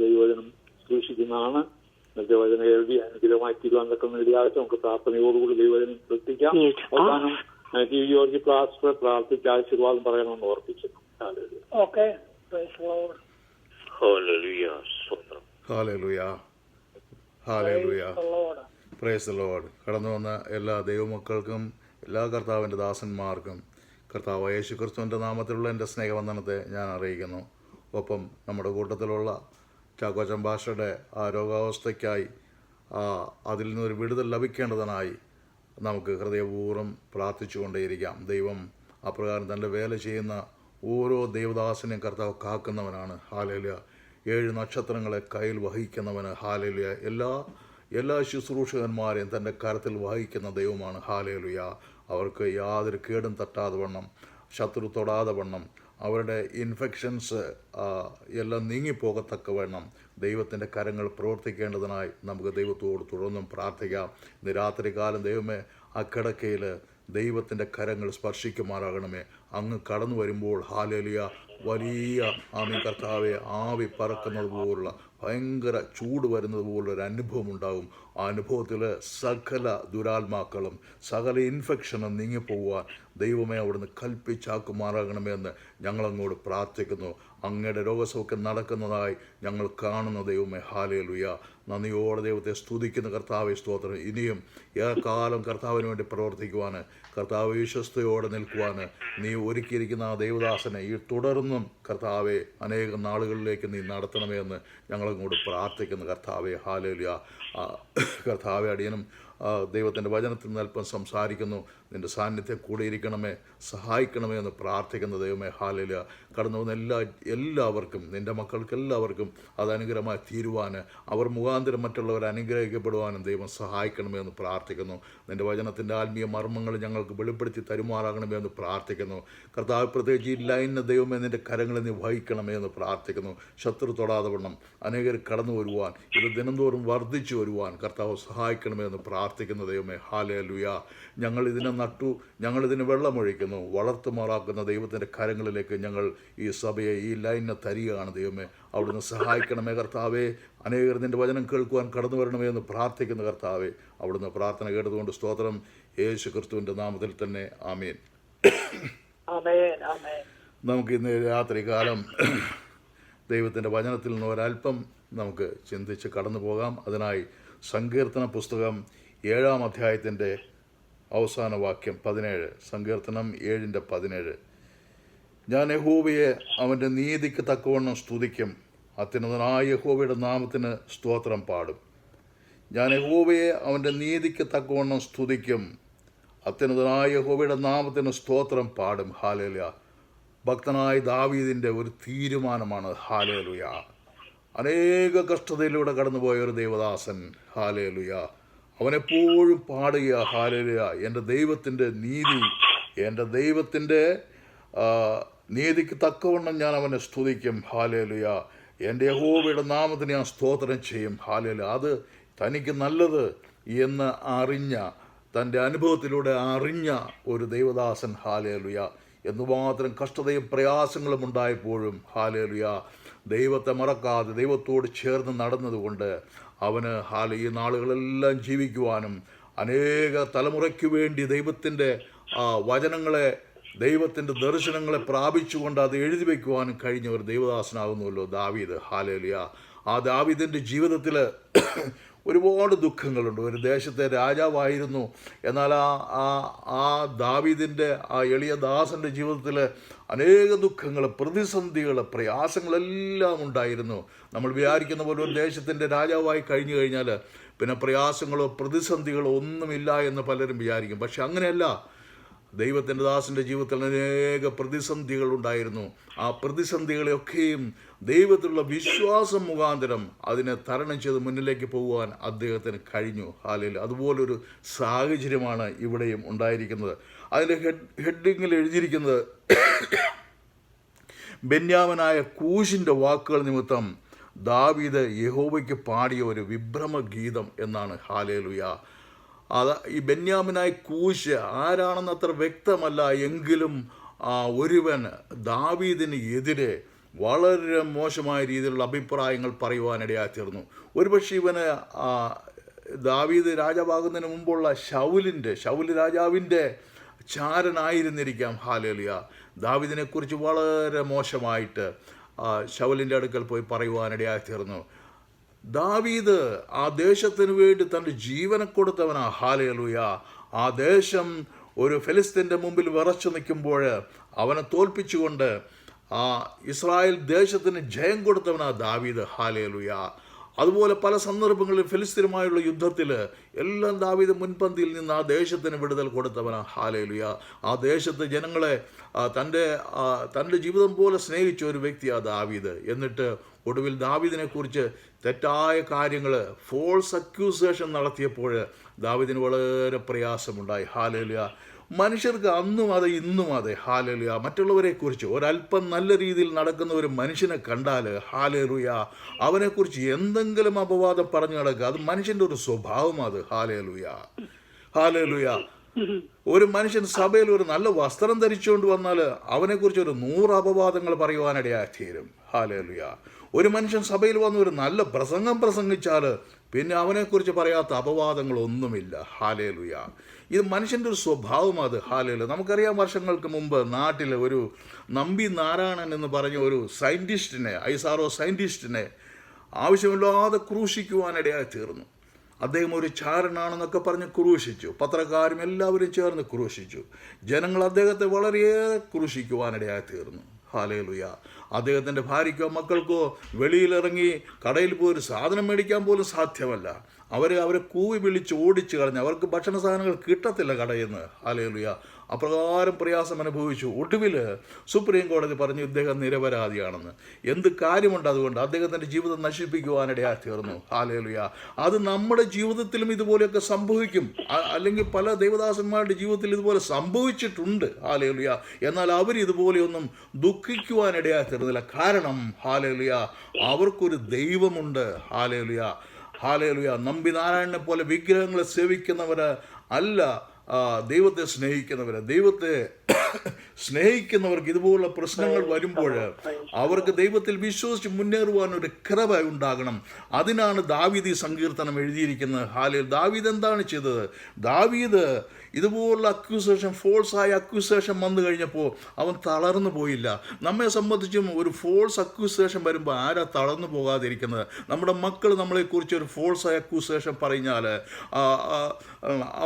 ദൈവവചനം സൂക്ഷിക്കുന്നതാണ്. ഇന്നത്തെ വചനം എഴുതി അനുഗ്രഹമായി തീരുവാൻ തക്കുന്ന ഇടയാകട്ടെ. നമുക്ക് പ്രാർത്ഥനയോടുകൂടി ദൈവവചനം ശ്രദ്ധിക്കാം. അവസാനം ടി ജോർജ് ക്ലാസ് പ്രാർത്ഥിച്ച് ആശീർവാദം പറയണമെന്ന് ഓർപ്പിച്ചു. Praise the Lord. കടന്നു വന്ന എല്ലാ ദൈവമക്കൾക്കും എല്ലാ കർത്താവിൻ്റെ ദാസന്മാർക്കും കർത്താവ് യേശു ക്രിസ്തുവിൻ്റെ നാമത്തിലുള്ള എൻ്റെ സ്നേഹവന്ദനത്തെ ഞാൻ അറിയിക്കുന്നു. ഒപ്പം നമ്മുടെ കൂട്ടത്തിലുള്ള ചാക്കോച്ചൻ ഭാഷയുടെ ആ രോഗാവസ്ഥയ്ക്കായി അതിൽ നിന്നൊരു വിടുതൽ ലഭിക്കേണ്ടതിനായി നമുക്ക് ഹൃദയപൂർവ്വം പ്രാർത്ഥിച്ചുകൊണ്ടേയിരിക്കാം. ദൈവം അപ്രകാരം തൻ്റെ വേല ചെയ്യുന്ന ഓരോ ദൈവദാസനെയും കർത്താവ് കാക്കുന്നവനാണ്. ഹാലേലുയ. 7 നക്ഷത്രങ്ങളെ കയ്യിൽ വഹിക്കുന്നവന്. ഹാലേലുയ. എല്ലാ ശുശ്രൂഷകന്മാരെയും തൻ്റെ കരത്തിൽ വഹിക്കുന്ന ദൈവമാണ്. ഹാലേലുയ. അവർക്ക് യാതൊരു കേടും തട്ടാതെ വണ്ണം, ശത്രു തൊടാതെ വണ്ണം, അവരുടെ ഇൻഫെക്ഷൻസ് എല്ലാം നീങ്ങിപ്പോകത്തക്ക വണ്ണം ദൈവത്തിൻ്റെ കരങ്ങൾ പ്രവർത്തിക്കേണ്ടതിനായി നമുക്ക് ദൈവത്തോട് തുടർന്നും പ്രാർത്ഥിക്കാം. ഇന്ന് രാത്രി കാലം ദൈവമേ ആ കിടക്കയിൽ ദൈവത്തിൻ്റെ കരങ്ങൾ സ്പർശിക്കുമാറാകണമേ. അങ്ങ് കടന്നു വരുമ്പോൾ ഹാലേലുയ വലിയ കർത്താവെ ആവി പറക്കുന്നത് പോലുള്ള ഭയങ്കര ചൂട് വരുന്നത് പോലുള്ളൊരു അനുഭവം ഉണ്ടാകും. ആ അനുഭവത്തിൽ സകല ദുരാത്മാക്കളും സകല ഇൻഫെക്ഷനും നീങ്ങിപ്പോകുവാൻ ദൈവമേ അവിടുന്ന് കൽപ്പിച്ചാക്കുമാറാകണമേ എന്ന് ഞങ്ങളങ്ങോട് പ്രാർത്ഥിക്കുന്നു. അങ്ങയുടെ രോഗസൗഖ്യം നടക്കുന്നതായി ഞങ്ങൾ കാണുന്ന ദൈവമേ ഹാലേലുയ. നന്ദിയോടെ ദൈവത്തെ സ്തുതിക്കുന്ന കർത്താവെ സ്തോത്രം. ഇനിയും ഏകാലം കർത്താവിന് വേണ്ടി പ്രവർത്തിക്കുവാൻ, കർത്താവ് വിശ്വസ്തയോടെ നിൽക്കുവാൻ നീ ഒരുക്കിയിരിക്കുന്ന ആ ദൈവദാസനെ ഈ തുടർന്നും കർത്താവെ അനേകം നാളുകളിലേക്ക് നീ നടത്തണമേ എന്ന് ഞങ്ങളങ്ങോട് പ്രാർത്ഥിക്കുന്നു കർത്താവെ ഹാലേലുയ. കർത്താവെ അടിയനും ദൈവത്തിൻ്റെ വചനത്തിൽ നിന്ന് അല്പം സംസാരിക്കുന്നു. നിൻ്റെ സാന്നിധ്യം കൂടെ ഇരിക്കണമേ, സഹായിക്കണമേ എന്ന് പ്രാർത്ഥിക്കുന്ന ദൈവമേ ഹാലേലുയ. കടന്നു വന്ന എല്ലാവർക്കും നിൻ്റെ മക്കൾക്കെല്ലാവർക്കും അത് അനുഗ്രഹമായി തീരുവാൻ, അവർ മുഖാന്തരം മറ്റുള്ളവർ അനുഗ്രഹിക്കപ്പെടുവാനും ദൈവം സഹായിക്കണമേ എന്ന് പ്രാർത്ഥിക്കുന്നു. നിൻ്റെ വചനത്തിൻ്റെ ആത്മീയ മർമ്മങ്ങൾ ഞങ്ങൾക്ക് വെളിപ്പെടുത്തി തരുമാറാകണമേ എന്ന് പ്രാർത്ഥിക്കുന്നു. കർത്താവ് പ്രത്യേകിച്ച് ഈ ലൈനിന് ദൈവമേ നിൻ്റെ കരങ്ങളിൽ നീ വഹിക്കണമേ എന്ന് പ്രാർത്ഥിക്കുന്നു. ശത്രു തൊടാതെ വണ്ണം അനേകർ കടന്നു വരുവാൻ, ഇത് ദിനംതോറും വർദ്ധിച്ചു വരുവാൻ കർത്താവ് സഹായിക്കണമേ എന്ന് പ്രാർത്ഥിക്കുന്ന ദൈവമേ ഹാലേലുയ. ഞങ്ങളിതിനെ നട്ടു, ഞങ്ങളിതിന് വെള്ളമൊഴിക്കുന്നു, വളർത്തുമാറാക്കുന്ന ദൈവത്തിൻ്റെ കരങ്ങളിലേക്ക് ഞങ്ങൾ ഈ സഭയെ, ഈ ലൈനിനെ തരികയാണ് ദൈവമേ. അവിടുന്ന് സഹായിക്കണമേ കർത്താവേ. അനേകർ നിൻ്റെ വചനം കേൾക്കുവാൻ കടന്നു വരണമേ എന്ന് പ്രാർത്ഥിക്കുന്ന കർത്താവേ. അവിടുന്ന് പ്രാർത്ഥന കേട്ടതുകൊണ്ട് സ്തോത്രം. യേശു ക്രിസ്തുവിൻ്റെ നാമത്തിൽ തന്നെ ആമേൻ. നമുക്ക് ഇന്ന് രാത്രി കാലം ദൈവത്തിൻ്റെ വചനത്തിൽ നിന്ന് ഒരല്പം നമുക്ക് ചിന്തിച്ച് കടന്നു പോകാം. അതിനായി സങ്കീർത്തന പുസ്തകം 7-ാം അധ്യായത്തിൻ്റെ അവസാന വാക്യം 17, സങ്കീർത്തനം 7:17. ഞാൻ യഹോവയെ അവൻ്റെ നീതിക്ക് തക്കവണ്ണം സ്തുതിക്കും, അത്യുന്നതനായ യഹോവയുടെ നാമത്തിന് സ്തോത്രം പാടും. ഞാൻ യഹോവയെ അവൻ്റെ നീതിക്ക് തക്കവണ്ണം സ്തുതിക്കും, അത്യുന്നതനായ യഹോവയുടെ നാമത്തിന് സ്തോത്രം പാടും. ഹാലേലുയ. ഭക്തനായ ദാവീദിൻ്റെ ഒരു തീരുമാനമാണ്. ഹാലേലുയ. അനേക കഷ്ടതയിലൂടെ കടന്നുപോയ ഒരു ദൈവദാസൻ. ഹാലേലുയ. അവനെപ്പോഴും പാടുക ഹാലേലുയ. എൻ്റെ ദൈവത്തിൻ്റെ നീതി, എൻ്റെ ദൈവത്തിൻ്റെ നീതിക്ക് തക്കവണ്ണം ഞാൻ അവനെ സ്തുതിക്കും. ഹാലേലുയ. എൻ്റെ യഹോവയുടെ നാമത്തിന് ഞാൻ സ്തോത്രം ചെയ്യും. ഹാലേലുയ. അത് തനിക്ക് നല്ലത് എന്ന് അറിഞ്ഞ, തൻ്റെ അനുഭവത്തിലൂടെ അറിഞ്ഞ ഒരു ദൈവദാസൻ. ഹാലേലുയ. എന്തുമാത്രം കഷ്ടതയും പ്രയാസങ്ങളും ഉണ്ടായപ്പോഴും ഹാലേലുയ ദൈവത്തെ മറക്കാതെ ദൈവത്തോട് ചേർന്ന് നടന്നതുകൊണ്ട് അവന് ഈ നാളുകളെല്ലാം ജീവിക്കുവാനും അനേക തലമുറയ്ക്ക് വേണ്ടി ദൈവത്തിൻ്റെ വചനങ്ങളെ, ദൈവത്തിൻ്റെ ദർശനങ്ങളെ പ്രാപിച്ചുകൊണ്ട് അത് എഴുതി വയ്ക്കുവാനും കഴിഞ്ഞ ഒരു ദൈവദാസനാകുന്നുവല്ലോ ദാവീദ്. ഹാലേലുയ. ആ ദാവീദിൻ്റെ ജീവിതത്തിൽ ഒരുപാട് ദുഃഖങ്ങളുണ്ട്. ഒരു ദേശത്തെ രാജാവായിരുന്നു. എന്നാൽ ആ ദാവീദിൻ്റെ ആ എളിയ ദാസൻ്റെ ജീവിതത്തിൽ അനേക ദുഃഖങ്ങൾ, പ്രതിസന്ധികൾ, പ്രയാസങ്ങളെല്ലാം ഉണ്ടായിരുന്നു. നമ്മൾ വിചാരിക്കുന്ന പോലെ ഒരു ദേശത്തിൻ്റെ രാജാവായി കഴിഞ്ഞു കഴിഞ്ഞാൽ പിന്നെ പ്രയാസങ്ങളോ പ്രതിസന്ധികളോ ഒന്നുമില്ല എന്ന് പലരും വിചാരിക്കും. പക്ഷെ അങ്ങനെയല്ല. ദൈവത്തിൻ്റെ ദാസൻ്റെ ജീവിതത്തിൽ അനേക പ്രതിസന്ധികൾ ഉണ്ടായിരുന്നു. ആ പ്രതിസന്ധികളെയൊക്കെയും ദൈവത്തിലുള്ള വിശ്വാസം മുഖാന്തരം അതിനെ തരണം ചെയ്ത് മുന്നിലേക്ക് പോകുവാൻ അദ്ദേഹത്തിന് കഴിഞ്ഞു. ഹാലേലൂയ. അതുപോലൊരു സാഹചര്യമാണ് ഇവിടെയും ഉണ്ടായിരിക്കുന്നത്. അതിൻ്റെ ഹെഡിങ്ങിൽ എഴുതിയിരിക്കുന്നത് ബെന്യാമനായ കൂശിൻ്റെ വാക്കുകൾ നിമിത്തം ദാവീദ് യഹോവയ്ക്ക് പാടിയ ഒരു വിഭ്രമഗീതം എന്നാണ്. ഹാലേലൂയ. ഈ ബെന്യാമിനായ കൂശ് ആരാണെന്ന് അത്ര വ്യക്തമല്ല. എങ്കിലും ഒരുവൻ ദാവീദിന് എതിരെ വളരെ മോശമായ രീതിയിലുള്ള അഭിപ്രായങ്ങൾ പറയുവാനിടയായി തീർന്നു. ഒരുപക്ഷെ ഇവന് ദാവീദ് രാജാവാകുന്നതിന് മുമ്പുള്ള ശൗല് രാജാവിൻ്റെ ചാരനായിരുന്നിരിക്കാം. ഹല്ലേലൂയ. ദാവീദിനെക്കുറിച്ച് വളരെ മോശമായിട്ട് ശൗലിൻ്റെ അടുക്കൽ പോയി പറയുവാനിടയായി തീർന്നു. ദാവീദ് ആ ദേശത്തിന് വേണ്ടി തൻ്റെ ജീവനെ കൊടുത്തവനാ. ഹല്ലേലൂയ. ആ ദേശം ഒരു ഫെലിസ്തീൻ്റെ മുമ്പിൽ വിറച്ചു നിൽക്കുമ്പോൾ അവനെ തോൽപ്പിച്ചുകൊണ്ട് ആ ഇസ്രായേൽ ദേശത്തിന് ജയം കൊടുത്തവനാ ദാവീദ്. ഹല്ലേലൂയ. അതുപോലെ പല സന്ദർഭങ്ങളിൽ ഫെലിസ്തീനുമായുള്ള യുദ്ധത്തിൽ എല്ലാം ദാവീദ് മുൻപന്തിയിൽ നിന്ന് ആ ദേശത്തിന് വിടുതൽ കൊടുത്തവനാ. ഹല്ലേലൂയ. ആ ദേശത്ത് ജനങ്ങളെ തൻ്റെ ജീവിതം പോലെ സ്നേഹിച്ച ഒരു വ്യക്തിയാണ് ദാവീദ്. എന്നിട്ട് ഒടുവിൽ ദാവീദിനെ കുറിച്ച് തെറ്റായ കാര്യങ്ങൾ, ഫോൾസ് അക്യൂസേഷൻ നടത്തിയപ്പോൾ ദാവീദിന് വളരെ പ്രയാസമുണ്ടായി. ഹല്ലേലൂയ. മനുഷ്യർക്ക് അന്നും അതെ ഇന്നും അതെ. ഹല്ലേലൂയ. മറ്റുള്ളവരെ കുറിച്ച് ഒരല്പം നല്ല രീതിയിൽ നടക്കുന്ന ഒരു മനുഷ്യനെ കണ്ടാൽ ഹല്ലേലൂയ അവനെക്കുറിച്ച് എന്തെങ്കിലും അപവാദം പറഞ്ഞു നടക്കുക. അത് മനുഷ്യൻ്റെ ഒരു സ്വഭാവം. അത് ഹല്ലേലൂയ. ഹല്ലേലൂയ. ഒരു മനുഷ്യൻ സഭയിൽ ഒരു നല്ല വസ്ത്രം ധരിച്ചുകൊണ്ട് വന്നാൽ അവനെക്കുറിച്ച് ഒരു 100 അപവാദങ്ങൾ പറയുവാനിടയായി തീരും. ഹല്ലേലൂയ. ഒരു മനുഷ്യൻ സഭയിൽ വന്ന് ഒരു നല്ല പ്രസംഗം പ്രസംഗിച്ചാൽ പിന്നെ അവനെക്കുറിച്ച് പറയാത്ത അപവാദങ്ങളൊന്നുമില്ല. ഹല്ലേലൂയ. ഇത് മനുഷ്യൻ്റെ ഒരു സ്വഭാവം. അത് ഹല്ലേലൂയ. നമുക്കറിയാം, വർഷങ്ങൾക്ക് മുമ്പ് നാട്ടിൽ ഒരു നമ്പി നാരായണൻ എന്ന് പറഞ്ഞ ഒരു സയൻറ്റിസ്റ്റിനെ, ISRO സയൻറ്റിസ്റ്റിനെ ആവശ്യമില്ലാതെ ക്രൂശിക്കുവാനിടയായി തീർന്നു. അദ്ദേഹം ഒരു ചാരനാണെന്നൊക്കെ പറഞ്ഞ് ക്രൂശിച്ചു. പത്രക്കാരും എല്ലാവരും ചേർന്ന് ക്രൂശിച്ചു. ജനങ്ങൾ അദ്ദേഹത്തെ വളരെയേറെ ക്രൂശിക്കുവാനിടയായി തീർന്നു. ഹല്ലേലൂയ. അദ്ദേഹത്തിൻ്റെ ഭാര്യയ്ക്കോ മക്കൾക്കോ വെളിയിലിറങ്ങി കടയിൽ പോയി ഒരു സാധനം മേടിക്കാൻ പോലും സാധ്യമല്ല. അവരെ കൂവി വിളിച്ച് ഓടിച്ചു കളഞ്ഞു. അവർക്ക് ഭക്ഷണ സാധനങ്ങൾ കിട്ടത്തില്ല കടയിൽ നിന്ന്. ഹല്ലേലൂയ. അപ്രകാരം പ്രയാസം അനുഭവിച്ചു. ഒടുവിൽ സുപ്രീം കോടതി പറഞ്ഞു ഇദ്ദേഹം നിരപരാധിയാണെന്ന്. എന്ത് കാര്യമുണ്ട് അതുകൊണ്ട്? അദ്ദേഹത്തിൻ്റെ ജീവിതം നശിപ്പിക്കുവാനിടയായി തീർന്നു. ഹല്ലേലൂയ. അത് നമ്മുടെ ജീവിതത്തിലും ഇതുപോലെയൊക്കെ സംഭവിക്കും. അല്ലെങ്കിൽ പല ദൈവദാസന്മാരുടെ ജീവിതത്തിൽ ഇതുപോലെ സംഭവിച്ചിട്ടുണ്ട്. ഹല്ലേലൂയ. എന്നാൽ അവരിതുപോലെയൊന്നും ദുഃഖിക്കുവാനിടയായി തീർന്നില്ല. കാരണം ഹല്ലേലൂയ അവർക്കൊരു ദൈവമുണ്ട്. ഹല്ലേലൂയ. ഹല്ലേലൂയ. നമ്പി നാരായണനെ പോലെ വിഗ്രഹങ്ങളെ സേവിക്കുന്നവർ അല്ല ദൈവത്തെ സ്നേഹിക്കുന്നവർക്ക് ഇതുപോലുള്ള പ്രശ്നങ്ങൾ വരുമ്പോൾ അവർക്ക് ദൈവത്തിൽ വിശ്വസിച്ച് മുന്നേറുവാൻ ഒരു കൃപ ഉണ്ടാകണം. അതിനാണ് ദാവീദ് ഈ സങ്കീർത്തനം എഴുതിയിരിക്കുന്നത്. ഹല്ലേലൂയ. ദാവീദ് എന്താണ് ചെയ്തത്? ദാവീദ് ഇതുപോലുള്ള അക്യൂസേഷൻ, ഫോൾസായ അക്യൂസേഷൻ വന്നു കഴിഞ്ഞപ്പോൾ അവൻ തളർന്നു പോയില്ല. നമ്മെ സംബന്ധിച്ചും ഒരു ഫോൾസ് അക്യൂസേഷൻ വരുമ്പോൾ ആരാ തളർന്നു പോകാതിരിക്കുന്നത്? നമ്മുടെ മക്കൾ നമ്മളെക്കുറിച്ച് ഒരു ഫോൾസായ അക്യൂസേഷൻ പറഞ്ഞാൽ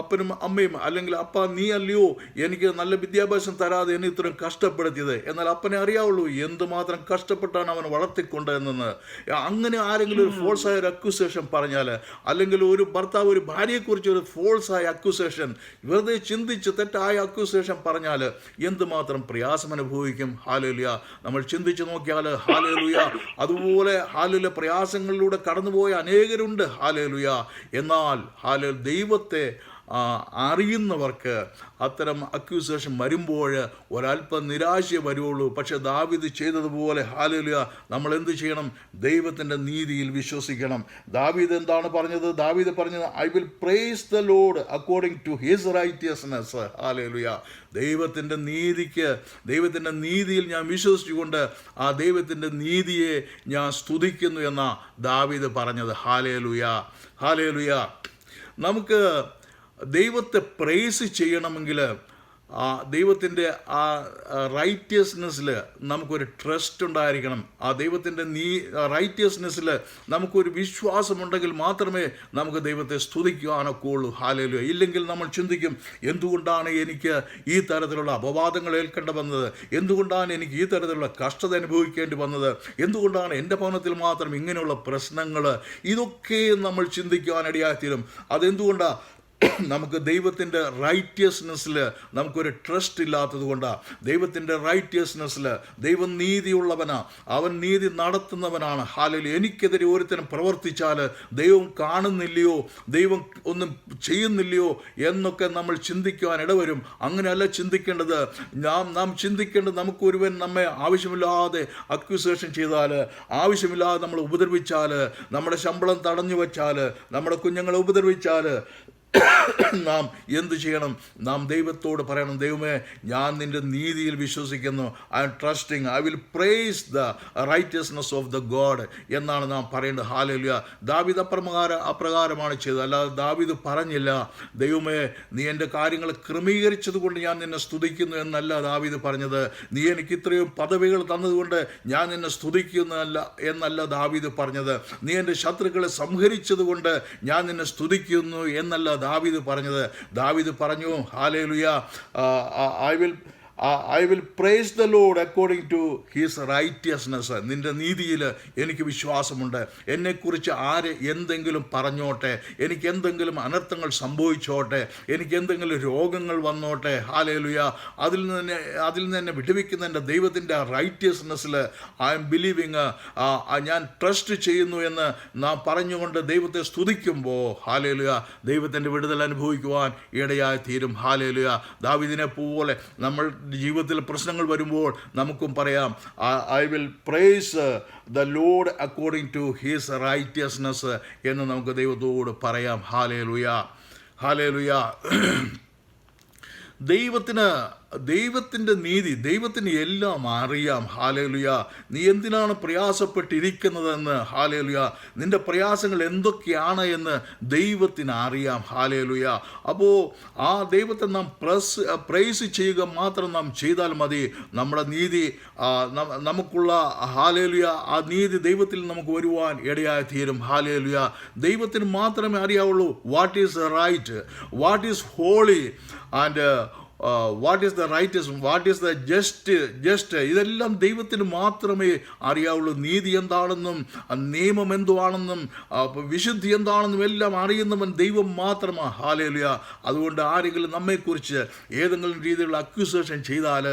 അപ്പനും അമ്മയും അല്ലെങ്കിൽ അപ്പ നീ അല്ലയോ എനിക്ക് നല്ല വിദ്യാഭ്യാസം തരാതെ എന്നെ ഇത്രയും കഷ്ടപ്പെടുത്തിയത്. എന്നാൽ അപ്പനെ അറിയാവുള്ളൂ എന്തുമാത്രം കഷ്ടപ്പെട്ടാണ് അവൻ വളർത്തിക്കൊണ്ടതെന്ന്. അങ്ങനെ ആരെങ്കിലും ഒരു ഫോൾസായ ഒരു അക്യൂസേഷൻ പറഞ്ഞാൽ, അല്ലെങ്കിൽ ഒരു ഭർത്താവ് ഒരു ഭാര്യയെക്കുറിച്ച് ഒരു ഫോൾസായ അക്യൂസേഷൻ, വെറുതെ ചിന്തിച്ച് തെറ്റായ അക്യൂസേഷൻ പറഞ്ഞാൽ എന്തുമാത്രം പ്രയാസം അനുഭവിക്കും. ഹല്ലേലൂയ. നമ്മൾ ചിന്തിച്ച് നോക്കിയാൽ ഹല്ലേലൂയ അതുപോലെ ഹല്ലേലൂയ പ്രയാസങ്ങളിലൂടെ കടന്നുപോയ അനേകരുണ്ട്. ഹല്ലേലൂയ. എന്നാൽ ഹല്ലേലൂയ ദൈവത്തെ അറിയുന്നവർക്ക് അത്തരം അക്യൂസേഷൻ വരുമ്പോൾ ഒരല്പം നിരാശയെ വരുള്ളൂ. പക്ഷെ ദാവീദ് ചെയ്തതുപോലെ ഹല്ലേലൂയ നമ്മൾ എന്ത് ചെയ്യണം? ദൈവത്തിൻ്റെ നീതിയിൽ വിശ്വസിക്കണം. ദാവീദ് എന്താണ് പറഞ്ഞത്? ദാവീദ് പറഞ്ഞത് I will praise the Lord according to his righteousness. Hallelujah. ദൈവത്തിൻ്റെ നീതിയിൽ ഞാൻ വിശ്വസിച്ചുകൊണ്ട് ആ ദൈവത്തിൻ്റെ നീതിയെ ഞാൻ സ്തുതിക്കുന്നു എന്ന ദാവീദ് പറഞ്ഞത്. ഹല്ലേലൂയ. ഹല്ലേലൂയ. നമുക്ക് ദൈവത്തെ പ്രൈസ് ചെയ്യണമെങ്കിൽ ദൈവത്തിൻ്റെ ആ റൈറ്റിയസ്നെസ്സിൽ നമുക്കൊരു ട്രസ്റ്റ് ഉണ്ടായിരിക്കണം. ആ ദൈവത്തിൻ്റെ റൈറ്റിയസ്നെസ്സിൽ നമുക്കൊരു വിശ്വാസമുണ്ടെങ്കിൽ മാത്രമേ നമുക്ക് ദൈവത്തെ സ്തുതിക്കുവാനൊക്കെ ഉള്ളൂ. ഹല്ലേലൂയ. ഇല്ലെങ്കിൽ നമ്മൾ ചിന്തിക്കും, എന്തുകൊണ്ടാണ് എനിക്ക് ഈ തരത്തിലുള്ള അപവാദങ്ങൾ ഏൽക്കേണ്ടി വന്നത്? എന്തുകൊണ്ടാണ് എനിക്ക് ഈ തരത്തിലുള്ള കഷ്ടത അനുഭവിക്കേണ്ടി വന്നത്? എന്തുകൊണ്ടാണ് എൻ്റെ ഭവനത്തിൽ മാത്രം ഇങ്ങനെയുള്ള പ്രശ്നങ്ങൾ? ഇതൊക്കെ നമ്മൾ ചിന്തിക്കുവാനിടയായിത്തീരും. അതെന്തുകൊണ്ടാണ്? നമുക്ക് ദൈവത്തിൻ്റെ റൈറ്റിയസ്നെസ്സിൽ നമുക്കൊരു ട്രസ്റ്റ് ഇല്ലാത്തത് കൊണ്ടാണ്. ദൈവത്തിൻ്റെ റൈറ്റിയസ്നെസ്സിൽ ദൈവം നീതിയുള്ളവനാ, അവൻ നീതി നടത്തുന്നവനാണ്. ഹല്ലേലൂയ. എനിക്കെതിരെ ഒരുത്തരം പ്രവർത്തിച്ചാൽ ദൈവം കാണുന്നില്ലയോ, ദൈവം ഒന്നും ചെയ്യുന്നില്ലയോ എന്നൊക്കെ നമ്മൾ ചിന്തിക്കുവാൻ ഇടവരും. അങ്ങനെയല്ല ചിന്തിക്കേണ്ടത്. നാം ചിന്തിക്കേണ്ടത് നമുക്കൊരുവൻ നമ്മെ ആവശ്യമില്ലാതെ അക്യൂസേഷൻ ചെയ്താൽ, ആവശ്യമില്ലാതെ നമ്മൾ ഉപദ്രവിച്ചാൽ, നമ്മുടെ ശമ്പളം തടഞ്ഞു വച്ചാൽ, നമ്മുടെ കുഞ്ഞുങ്ങളെ ഉപദ്രവിച്ചാൽ, നാം എന്ത് ചെയ്യണം? നാം ദൈവത്തോട് പറയണം, ദൈവമേ, ഞാൻ നിൻ്റെ നീതിയിൽ വിശ്വസിക്കുന്നു. I M trusting, I will praise the righteousness of the God എന്നാണ് നാം പറയേണ്ടത്. ഹല്ലേലൂയ. ദാവീദ് അപ്രകാരമാണ് ചെയ്തത്. അല്ലാതെ ദാവീദ് പറഞ്ഞില്ല, ദൈവമേ, നീ എൻ്റെ കാര്യങ്ങൾ ക്രമീകരിച്ചത് കൊണ്ട് ഞാൻ നിന്നെ സ്തുതിക്കുന്നു എന്നല്ല ദാവീദ് പറഞ്ഞത്. നീ എനിക്ക് ഇത്രയും പദവികൾ തന്നതുകൊണ്ട് ഞാൻ നിന്നെ എന്നല്ല ദാവീദ് പറഞ്ഞത്. നീ എൻ്റെ ശത്രുക്കളെ സംഹരിച്ചത് കൊണ്ട് ഞാൻ നിന്നെ സ്തുതിക്കുന്നു എന്നല്ല ദാവീദ് പറഞ്ഞത്. ദാവീദ് പറഞ്ഞു, hallelujah, I will praise the Lord according to his righteousness. നിൻ്റെ നീതിയിൽ എനിക്ക് വിശ്വാസമുണ്ട്. എന്നെക്കുറിച്ച് ആര് എന്തെങ്കിലും പറഞ്ഞോട്ടെ, എനിക്ക് എന്തെങ്കിലും അനർത്ഥങ്ങൾ സംഭവിച്ചോട്ടെ, എനിക്ക് എന്തെങ്കിലും രോഗങ്ങൾ വന്നോട്ടെ, ഹല്ലേലൂയ, അതിൽ നിന്ന് എന്നെ വിടുവിക്കുന്ന എൻ്റെ ദൈവത്തിൻ്റെ റൈറ്റിയസ്നെസ്സിൽ ഐ എം ബിലീവിങ്, ഞാൻ ട്രസ്റ്റ് ചെയ്യുന്നു എന്ന് നാം പറഞ്ഞുകൊണ്ട് ദൈവത്തെ സ്തുതിക്കുമ്പോൾ, ഹല്ലേലൂയ, ദൈവത്തിൻ്റെ വിടുതൽ അനുഭവിക്കുവാൻ ഇടയായി തീരും. ഹല്ലേലൂയ. ദാവീദിനെ പോലെ നമ്മൾ ജീവിതത്തിൽ പ്രശ്നങ്ങൾ വരുമ്പോൾ നമുക്കും പറയാം, I will praise the Lord according to his righteousness എന്ന് നമുക്ക് ദൈവത്തോട് പറയാം. Hallelujah, hallelujah. ദൈവത്തിൻ്റെ നീതി, ദൈവത്തിന് എല്ലാം അറിയാം. ഹല്ലേലൂയ. നീ എന്തിനാണ് പ്രയാസപ്പെട്ടിരിക്കുന്നതെന്ന്, ഹല്ലേലൂയ, നിന്റെ പ്രയാസങ്ങൾ എന്തൊക്കെയാണ് എന്ന് ദൈവത്തിന് അറിയാം. ഹല്ലേലൂയ. അപ്പോൾ ആ ദൈവത്തെ നാം പ്രൈസ് ചെയ്യുക മാത്രം നാം ചെയ്താൽ മതി. നമ്മുടെ നീതി നമുക്കുള്ള, ഹല്ലേലൂയ, ആ നീതി ദൈവത്തിൽ നമുക്ക് വരുവാൻ ഇടയായി തീരും. ഹല്ലേലൂയ. ദൈവത്തിന് മാത്രമേ അറിയാവുള്ളൂ what is right, what is holy and what is the righteous, what is the just ഇതെല്ലാം ദൈവത്തിന് മാത്രമേ അറിയാവുള്ളൂ. നീതി എന്താണെന്നും നിയമം എന്തുവാണെന്നും വിശുദ്ധി എന്താണെന്നും എല്ലാം അറിയുന്നവൻ ദൈവം മാത്രമാണ്. ഹല്ലേലൂയ. അതുകൊണ്ട് ആരെങ്കിലും നമ്മെക്കുറിച്ച് ഏതെങ്കിലും രീതിയിലുള്ള അക്യൂസേഷൻ ചെയ്താൽ,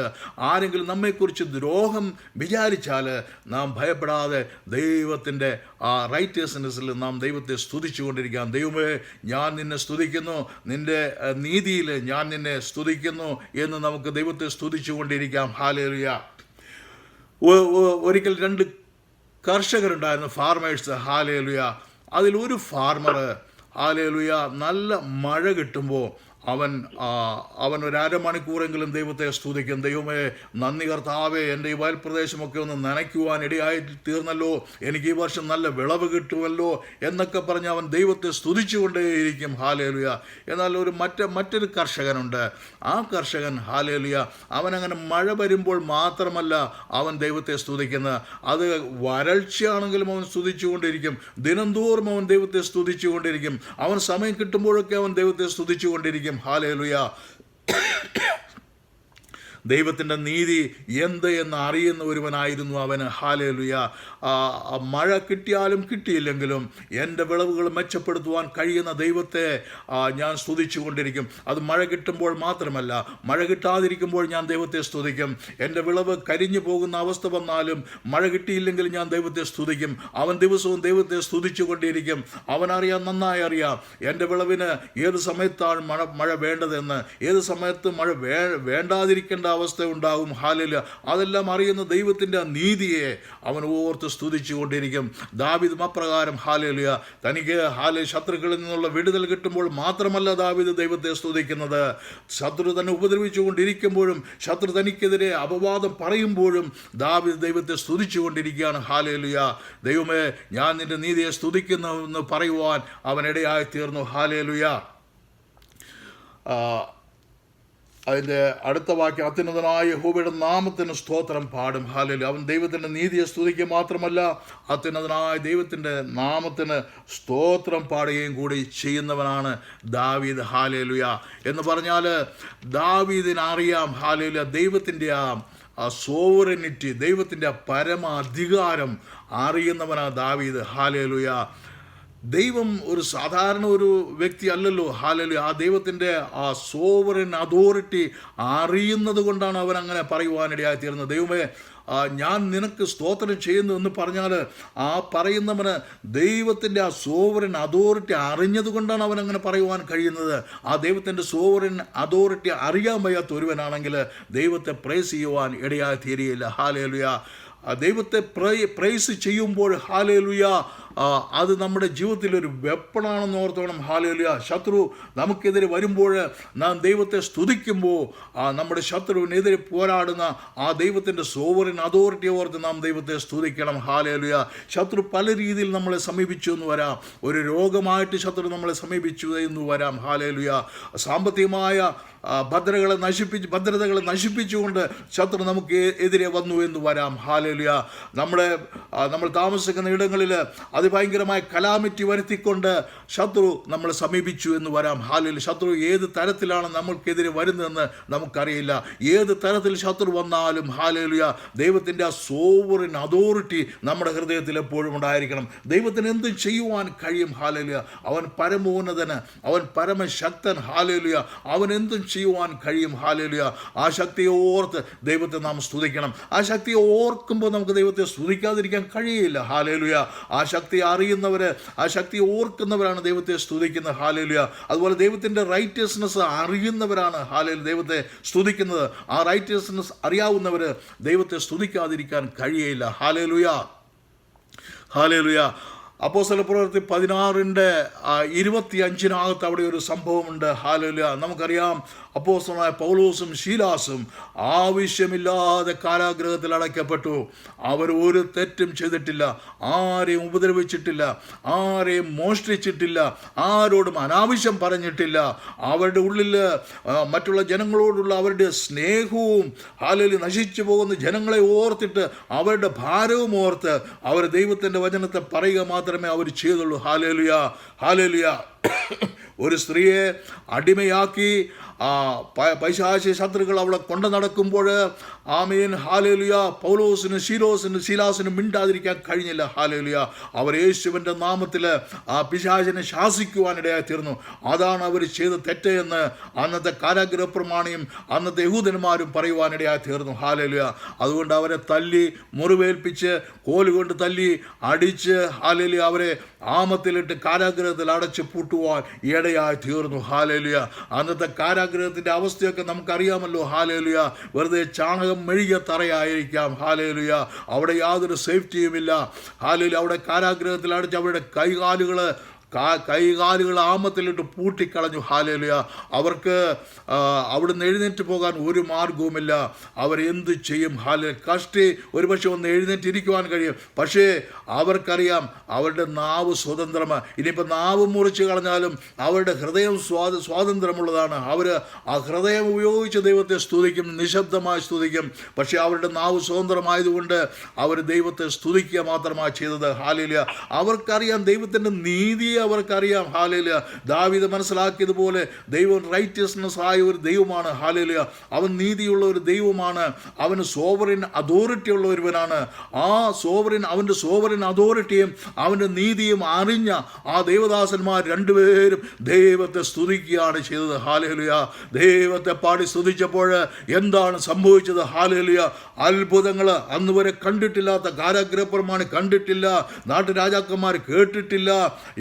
ആരെങ്കിലും നമ്മെക്കുറിച്ച് ദ്രോഹം വിചാരിച്ചാൽ, നാം ഭയപ്പെടാതെ ദൈവത്തിൻ്റെ ആ റൈറ്റസ്നെസ്സിൽ നാം ദൈവത്തെ സ്തുതിച്ചു കൊണ്ടിരിക്കാം. ദൈവമേ, ഞാൻ നിന്നെ സ്തുതിക്കുന്നു, നിൻ്റെ നീതിയിൽ ഞാൻ നിന്നെ സ്തുതിക്കുന്നു എന്ന് നമുക്ക് ദൈവത്തെ സ്തുതിച്ചു കൊണ്ടിരിക്കാം. ഹല്ലേലൂയ. ഒരിക്കൽ 2 കർഷകരുണ്ടായിരുന്നു, ഫാർമേഴ്സ്. ഹല്ലേലൂയ. അതിലൊരു ഫാർമർ, ഹല്ലേലൂയ, നല്ല മഴ കിട്ടുമ്പോൾ അവൻ ഒരു അരമണിക്കൂറെങ്കിലും ദൈവത്തെ സ്തുതിക്കും. ദൈവമേ, നന്ദി കർത്താവേ, എൻ്റെ ഈ വയൽപ്രദേശമൊക്കെ ഒന്ന് നനയ്ക്കുവാൻ ഇടയായി തീർന്നല്ലോ, എനിക്ക് ഈ വർഷം നല്ല വിളവ് കിട്ടുമല്ലോ എന്നൊക്കെ പറഞ്ഞ് അവൻ ദൈവത്തെ സ്തുതിച്ചുകൊണ്ടേയിരിക്കും. ഹല്ലേലൂയ. എന്നാൽ മറ്റൊരു കർഷകനുണ്ട്. ആ കർഷകൻ, ഹല്ലേലൂയ, അവനങ്ങനെ മഴ വരുമ്പോൾ മാത്രമല്ല അവൻ ദൈവത്തെ സ്തുതിക്കുന്നത്, അത് വരൾച്ചയാണെങ്കിലും അവൻ സ്തുതിച്ചുകൊണ്ടിരിക്കും. ദിനംതോറും അവൻ ദൈവത്തെ സ്തുതിച്ചുകൊണ്ടിരിക്കും. അവൻ സമയം കിട്ടുമ്പോഴൊക്കെ അവൻ ദൈവത്തെ സ്തുതിച്ചുകൊണ്ടിരിക്കും. ഹല്ലേലൂയ. ദൈവത്തിൻ്റെ നീതി എന്ത് എന്ന് അറിയുന്ന ഒരുവനായിരുന്നു അവന്. ഹല്ലേലൂയ. മഴ കിട്ടിയാലും കിട്ടിയില്ലെങ്കിലും എൻ്റെ വിളവുകൾ മെച്ചപ്പെടുത്തുവാൻ കഴിയുന്ന ദൈവത്തെ ഞാൻ സ്തുതിച്ചു കൊണ്ടിരിക്കും. അത് മഴ കിട്ടുമ്പോൾ മാത്രമല്ല, മഴ കിട്ടാതിരിക്കുമ്പോൾ ഞാൻ ദൈവത്തെ സ്തുതിക്കും. എൻ്റെ വിളവ് കരിഞ്ഞു പോകുന്ന അവസ്ഥ വന്നാലും മഴ കിട്ടിയില്ലെങ്കിൽ ഞാൻ ദൈവത്തെ സ്തുതിക്കും. അവൻ ദിവസവും ദൈവത്തെ സ്തുതിച്ചു കൊണ്ടിരിക്കും. അവനറിയാം, നന്നായി അറിയാം, എൻ്റെ വിളവിന് ഏത് സമയത്താണ് മഴ വേണ്ടതെന്ന്, ഏത് സമയത്ത് മഴ വേണ്ടാതിരിക്കേണ്ട അവസ്ഥ ഉണ്ടാകും. ഹല്ലേലൂയ. അതെല്ലാം അറിയുന്ന ദൈവത്തിൻ്റെ നീതിയെ അവൻ ഓർത്ത് സ്തുതിച്ചു കൊണ്ടിരിക്കും. ദാവീദും അപ്രകാരം, ഹല്ലേലൂയ, തനിക്ക് ശത്രുക്കളിൽ നിന്നുള്ള വിടുതൽ കിട്ടുമ്പോൾ മാത്രമല്ല ദാവീദ് ദൈവത്തെ സ്തുതിക്കുന്നത്, ശത്രു തന്നെ ഉപദ്രവിച്ചു കൊണ്ടിരിക്കുമ്പോഴും, ശത്രു തനിക്കെതിരെ അപവാദം പറയുമ്പോഴും ദാവീദ് ദൈവത്തെ സ്തുതിച്ചു കൊണ്ടിരിക്കുകയാണ്. ഹല്ലേലൂയ. ദൈവമേ, ഞാൻ നിന്റെ നീതിയെ സ്തുതിക്കുന്നു എന്ന് പറയുവാൻ അവൻ ഇടയായി തീർന്നു. ഹല്ലേലൂയ. അതിൻ്റെ അടുത്ത വാക്യം, അത്യുന്നതനായ യഹോവയുടെ നാമത്തിന് സ്തോത്രം പാടും. ഹല്ലേലൂയ. അവൻ ദൈവത്തിൻ്റെ നീതിയെ സ്തുതിക്കുക മാത്രമല്ല, അത്യുന്നതനായ ദൈവത്തിൻ്റെ നാമത്തിന് സ്തോത്രം പാടുകയും കൂടി ചെയ്യുന്നവനാണ് ദാവീദ്. ഹല്ലേലൂയ. എന്ന് പറഞ്ഞാൽ ദാവീദിനറിയാം, ഹല്ലേലൂയ, ദൈവത്തിൻ്റെ ആ സോവറിനിറ്റി, ദൈവത്തിൻ്റെ പരമ അധികാരം അറിയുന്നവനാണ് ദാവീദ്. ഹല്ലേലൂയ. ദൈവം ഒരു സാധാരണ ഒരു വ്യക്തി അല്ലല്ലോ. ഹല്ലേലൂയ. ആ ദൈവത്തിൻ്റെ ആ സോവറിൻ അതോറിറ്റി അറിയുന്നത് കൊണ്ടാണ് അവൻ അങ്ങനെ പറയുവാനിടയായി തീർന്നത്. ദൈവമേ, ഞാൻ നിനക്ക് സ്തോത്രം ചെയ്യുന്നു എന്ന് പറഞ്ഞാൽ ആ പറയുന്നവന് ദൈവത്തിൻ്റെ ആ സോവറിൻ അതോറിറ്റി അറിഞ്ഞത് കൊണ്ടാണ് അവൻ അങ്ങനെ പറയുവാൻ കഴിയുന്നത്. ആ ദൈവത്തിൻ്റെ സോവറിൻ അതോറിറ്റി അറിയാൻ വയ്യാത്ത ഒരുവനാണെങ്കിൽ ദൈവത്തെ പ്രൈസ് ചെയ്യുവാൻ ഇടയായി തീരുകയില്ല. ഹല്ലേലൂയ. ദൈവത്തെ പ്രൈസ് ചെയ്യുമ്പോൾ, ഹല്ലേലൂയ, അത് നമ്മുടെ ജീവിതത്തിൽ ഒരു വെപ്പണാണെന്ന് ഓർത്തോണം. ഹല്ലേലൂയ. ശത്രു നമുക്കെതിരെ വരുമ്പോൾ നാം ദൈവത്തെ സ്തുതിക്കുമ്പോൾ നമ്മുടെ ശത്രുവിനെതിരെ പോരാടുന്ന ആ ദൈവത്തിൻ്റെ സോവറിൻ അതോറിറ്റി ഓർത്ത് നാം ദൈവത്തെ സ്തുതിക്കണം. ഹല്ലേലൂയ. ശത്രു പല രീതിയിൽ നമ്മളെ സമീപിച്ചു എന്ന് വരാം. ഒരു രോഗമായിട്ട് ശത്രു നമ്മളെ സമീപിച്ചു എന്ന് വരാം. ഹല്ലേലൂയ. സാമ്പത്തികമായ ഭദ്രതകളെ നശിപ്പിച്ചുകൊണ്ട് ശത്രു നമുക്ക് എതിരെ വന്നു എന്ന് വരാം. ഹല്ലേലൂയ. നമ്മൾ താമസിക്കുന്ന ഇടങ്ങളിൽ അതിഭയങ്കരമായ കലാമിറ്റി വരുത്തിക്കൊണ്ട് ശത്രു നമ്മളെ സമീപിച്ചു എന്ന് വരാം. ഹല്ലേലൂയ. ശത്രു ഏത് തരത്തിലാണ് നമ്മൾക്കെതിരെ വരുന്നതെന്ന് നമുക്കറിയില്ല. ഏത് തരത്തിൽ ശത്രു വന്നാലും ഹല്ലേലൂയ, ദൈവത്തിൻ്റെ ആ സോവറിൻ അതോറിറ്റി നമ്മുടെ ഹൃദയത്തിൽ എപ്പോഴും ഉണ്ടായിരിക്കണം. ദൈവത്തിന് എന്തും ചെയ്യുവാൻ കഴിയും. ഹല്ലേലൂയ. അവൻ പരമോന്നതന്, അവൻ പരമശക്തൻ. ഹല്ലേലൂയ. അവൻ എന്തും ചെയ്യുവാൻ കഴിയും. ഹല്ലേലൂയ. ആ ശക്തിയെ ഓർത്ത് ദൈവത്തെ നാം സ്തുതിക്കണം. ആ ശക്തിയെ ഓർക്കുമ്പോൾ നമുക്ക് ദൈവത്തെ സ്തുതിക്കാതിരിക്കാൻ കഴിയില്ല. ഹല്ലേലൂയ. ആ ശക്തി അറിയുന്നവർ, ആ ശക്തി ഓർക്കുന്നവരാണ് ദൈവത്തെ സ്തുതിക്കുന്നത്. ഹല്ലേലൂയ. അതുപോലെ ദൈവത്തിൻ്റെ റൈറ്റസ്നെസ് അറിയുന്നവരാണ് ഹല്ലേലൂയ ദൈവത്തെ സ്തുതിക്കുന്നത്. ആ റൈറ്റസ്നെസ് അറിയാവുന്നവർ ദൈവത്തെ സ്തുതിക്കാതിരിക്കാൻ കഴിയില്ല. ഹല്ലേലൂയ. ഹല്ലേലൂയ. അപ്പോസ്തലപ്രവൃത്തി 16:25 അവിടെ ഒരു സംഭവമുണ്ട്. ഹല്ലേലൂയ. നമുക്കറിയാം, അപ്പോസ്തലനായ പൗലോസും ശീലാസും ആവശ്യമില്ലാതെ കാരാഗൃഹത്തിൽ അടയ്ക്കപ്പെട്ടു. അവർ ഒരു തെറ്റും ചെയ്തിട്ടില്ല, ആരെയും ഉപദ്രവിച്ചിട്ടില്ല, ആരെയും മോഷ്ടിച്ചിട്ടില്ല, ആരോടും അനാവശ്യം പറഞ്ഞിട്ടില്ല. അവരുടെ ഉള്ളിൽ മറ്റുള്ള ജനങ്ങളോടുള്ള അവരുടെ സ്നേഹവും ഹല്ലേലൂയ നശിച്ചു പോകുന്ന ജനങ്ങളെ ഓർത്തിട്ട് അവരുടെ ഭാരവും ഓർത്ത് അവർ ദൈവത്തിൻ്റെ വചനത്തെ പറയുക മാത്രമേ അവർ ചെയ്തുള്ളൂ. ഹല്ലേലൂയ. ഹല്ലേലൂയ. ഒരു സ്ത്രീയെ അടിമയാക്കി പൈശാചിക ശത്രുക്കൾ അവളെ കൊണ്ടു നടക്കുമ്പോൾ ആമേൻ ഹല്ലേലൂയ, പൗലോസിനും ശീലാസിനും മിണ്ടാതിരിക്കാൻ കഴിഞ്ഞില്ല. ഹല്ലേലൂയ. അവർ യേശുവിൻ്റെ നാമത്തിൽ ആ പിശാചിനെ ശാസിക്കുവാനിടയായി തീർന്നു. അതാണ് അവർ ചെയ്ത തെറ്റ് എന്ന് അന്നത്തെ കാരാഗൃഹ പ്രമാണിയും അന്നത്തെ യഹൂദന്മാരും പറയുവാനിടയായി തീർന്നു. ഹല്ലേലൂയ. അതുകൊണ്ട് അവരെ തല്ലി, മുറിവേൽപ്പിച്ച്, കോലുകൊണ്ട് തല്ലി, അടിച്ച് ഹല്ലേലൂയ അവരെ ആമത്തിലിട്ട് കാരാഗൃഹത്തിൽ അടച്ച് പൂട്ടുവാൻ ഇടയായി തീർന്നു. ഹല്ലേലൂയ. അന്നത്തെ കാരാഗൃഹത്തിൻ്റെ അവസ്ഥയൊക്കെ നമുക്കറിയാമല്ലോ. ഹല്ലേലൂയ. വെറുതെ ചാണകം മെഴുകിയ തറയായിരിക്കാം. ഹല്ലേലൂയ. അവിടെ യാതൊരു സേഫ്റ്റിയുമില്ല. ഹല്ലേലൂയ. അവിടെ കാരാഗൃഹത്തിൽ അടച്ച് അവരുടെ കൈകാലുകൾ ആമത്തിലിട്ട് പൂട്ടിക്കളഞ്ഞു. ഹല്ലേലൂയ. അവർക്ക് അവിടുന്ന് എഴുന്നേറ്റ് പോകാൻ ഒരു മാർഗവുമില്ല. അവരെന്ത് ചെയ്യും? കഷ്ടി ഒരുപക്ഷെ ഒന്ന് എഴുന്നേറ്റിരിക്കുവാൻ കഴിയും. പക്ഷേ അവർക്കറിയാം അവരുടെ നാവ് സ്വതന്ത്രമാണ്. ഇനിയിപ്പോൾ നാവ് മുറിച്ച് കളഞ്ഞാലും അവരുടെ ഹൃദയം സ്വാതന്ത്ര്യമുള്ളതാണ്. അവർ ആ ഹൃദയം ഉപയോഗിച്ച് ദൈവത്തെ സ്തുതിക്കും, നിശബ്ദമായി സ്തുതിക്കും. പക്ഷേ അവരുടെ നാവ് സ്വതന്ത്രമായതുകൊണ്ട് അവർ ദൈവത്തെ സ്തുതിക്കുക മാത്രമാണ് ചെയ്തത്. ഹല്ലേലൂയ. അവർക്കറിയാം ദൈവത്തിൻ്റെ നീതിയെ അവർക്കറിയാം. ഹല്ലേലൂയ. ദാവീദ് മനസ്സിലാക്കിയതുപോലെ ദൈവം റൈറ്റസ്നെസ് ആയ ഒരു ദൈവമാണ്. ഹല്ലേലൂയ. അവൻ നീതിയുള്ള ഒരു ദൈവമാണ്. അവന് സോവറിൻ അതോറിറ്റി ഉള്ള ഒരുവനാണ്. അവൻ്റെ സോവറിൻ അതോറിറ്റിയും അവൻ്റെ നീതിയും അറിഞ്ഞ ആ ദൈവദാസന്മാർ രണ്ടുപേരും ദൈവത്തെ സ്തുതിക്കുകയാണ് ചെയ്തത്. ഹല്ലേലൂയ. ദൈവത്തെ പാടി സ്തുതിച്ചപ്പോൾ എന്താണ് സംഭവിച്ചത്? ഹല്ലേലൂയ. അത്ഭുതങ്ങൾ അന്ന് വരെ കണ്ടിട്ടില്ലാത്ത, കാരാഗൃഹപ്രമാണി കണ്ടിട്ടില്ല, നാട്ടുരാജാക്കന്മാർ കേട്ടിട്ടില്ല,